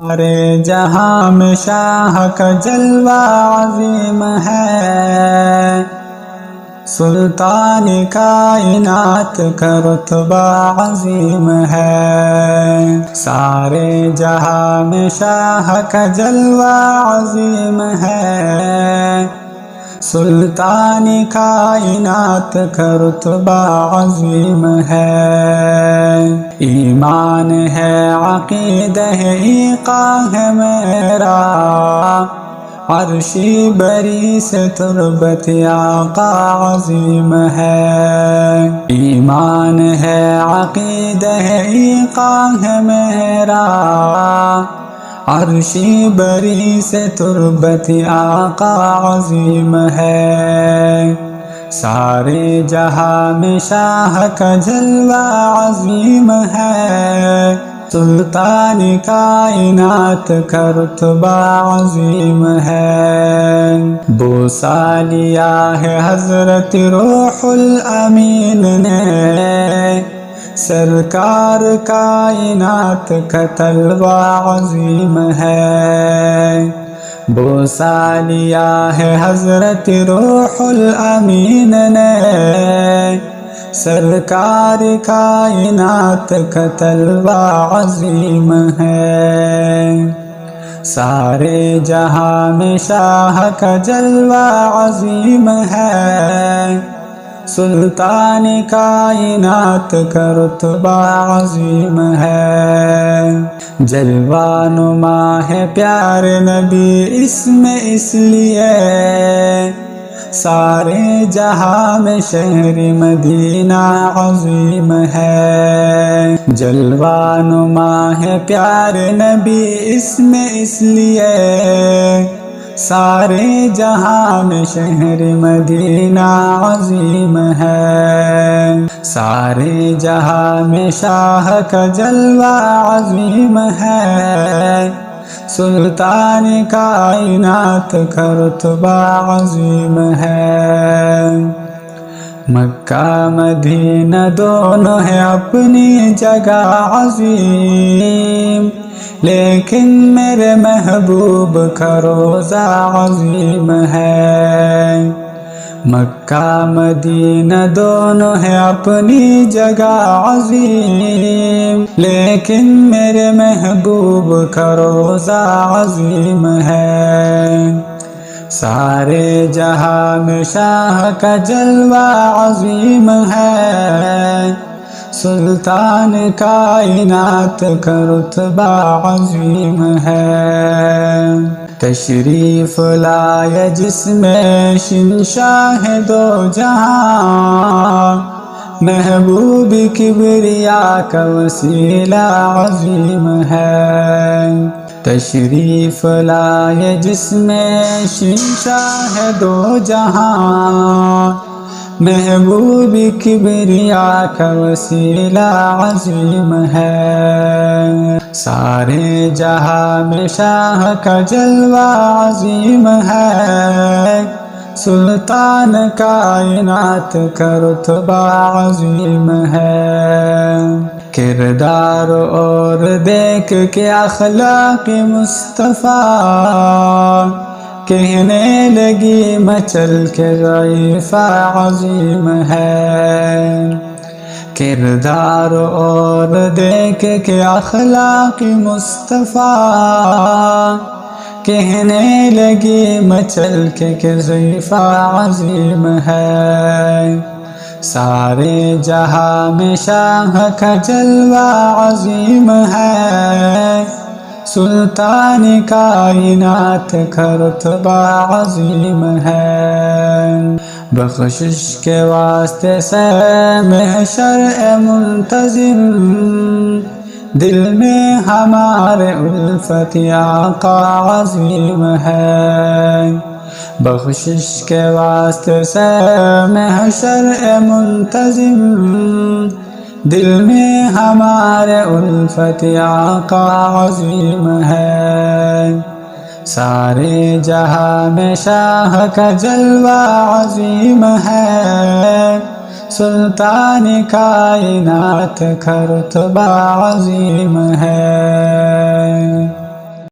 سارے جہاں میں شاہ کا جلوہ عظیم ہے، سلطان کائنات کا رتبہ عظیم ہے۔ سارے جہاں میں شاہ کا جلوہ عظیم ہے، سلطان کائنات کا رتبہ عظیم ہے۔ ایمان ہے، عقیدہ ہے، ایقان ہے میرا، عرشی بری سے تربت آقا عظیم ہے۔ ایمان ہے، عقیدہ ہے، ایقان ہے میرا، عرشی بری سے تربت آقا عظیم ہے۔ سارے جہاں میں شاہ کا جلوہ عظیم ہے، سلطان کائنات کا رتبہ عظیم ہے۔ بوسہ لیا ہے حضرت روح الامین نے، سرکار کائنات کا طلبہ عظیم ہے۔ بوسہ لیا ہے حضرت روح الامین نے، سرکار کائنات کا طلبہ عظیم ہے۔ سارے جہاں میں شاہ کا جلوہ عظیم ہے، سلطان کائنات کا رتبہ عظیم ہے۔ جلوہ نما ہے پیارے نبی اس لیے، سارے جہاں میں شہر مدینہ عظیم ہے۔ جلوہ نما ہے پیارے نبی اس لیے، سارے جہاں میں شہر مدینہ عظیم ہے۔ سارے جہاں میں شاہ کا جلوہ عظیم ہے، سلطان کائنات کا رتبہ عظیم ہے۔ مکہ مدینہ دونوں ہے اپنی جگہ عظیم، لیکن میرے محبوب کا روضہ عظیم ہے۔ مکہ مدینہ دونوں ہے اپنی جگہ عظیم، لیکن میرے محبوب کا روضہ عظیم ہے۔ سارے جہاں میں شاہ کا جلوہ عظیم ہے، سلطان کائنات کا رتبہ عظیم ہے۔ تشریف لائے جس میں شہنشاہ دو جہاں، محبوب کبریا کا وسیلہ عظیم ہے۔ تشریف لائے جس میں شہنشاہ دو جہاں، محبوب کبریا کا وسیلہ عظیم ہے۔ سارے جہاں میں شاہ کا جلوہ عظیم ہے، سلطان کائنات کا رتبہ عظیم ہے۔ کردار اور دیکھ کے اخلاق مصطفیٰ، کہنے لگی مچل کے ضعیفہ عظیم ہے۔ کردار اور دیکھ کے اخلاق مصطفیٰ، کہنے لگی مچل کے ضعیفہ عظیم ہے۔ سارے جہاں میں شاہ کا جلوہ عظیم ہے، سلطان کائنات کا رتبہ عظیم ہے۔ بخشش کے واسطے سے محشر منتظر، دل میں ہمارے الفت آقا عظیم ہے۔ بخشش کے واسطے سے محشر منتظر، دل میں ہمارے الفت آقا عظیم ہے۔ سارے جہاں میں شاہ کا جلوہ عظیم ہے، سلطان کائنات کا رتبہ عظیم ہے۔